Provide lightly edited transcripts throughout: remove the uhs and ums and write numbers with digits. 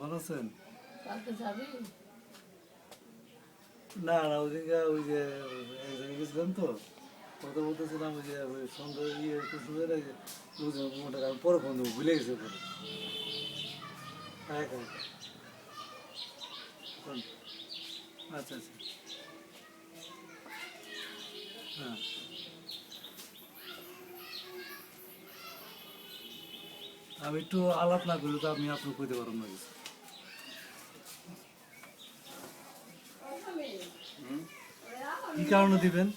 ভালো আছেন? কালকে যাবি? না না ওদিকে ওই যে এক জায়গায় গেছিলাম তো কথা বলতেছিলাম ওই যে ওই সন্ধ্যা ইয়ে কুসুমের মোটা আমি পরে ফোন দেবো ভুলে গেছে পরে হ্যাঁ হ্যাঁ আচ্ছা আচ্ছা হ্যাঁ আমি একটু আলাপ না করি তো আপনি আপনার কইতে পারেন না কিছু কি কারণে দিবেন?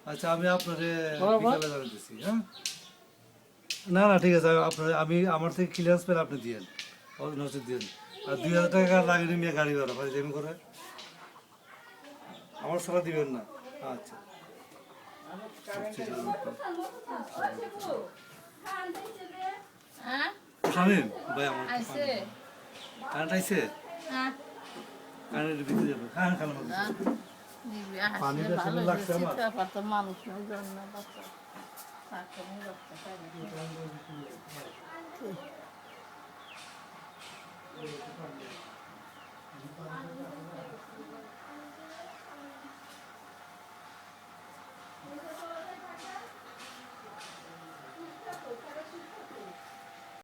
আচ্ছা আমি আপনারে বিকালে জানাতেছি হ্যাঁ না না ঠিক আছে আপনার আমি আমার থেকে ক্লিয়ারেন্স পেলে আপনি দিয়েন নজর দিয়েন আর 2,000 টাকা লাগেনি নিয়ে গাড়ি ভাড়া ভাই যেমন করে আমার সারা দিবেন না আচ্ছা শামিম ভাই আমার কারেন্ট আইছে কারেন্টের ভিতরে যাবে হ্যাঁ খালাম পানিটা শুনে লাগছে আমার মানুষ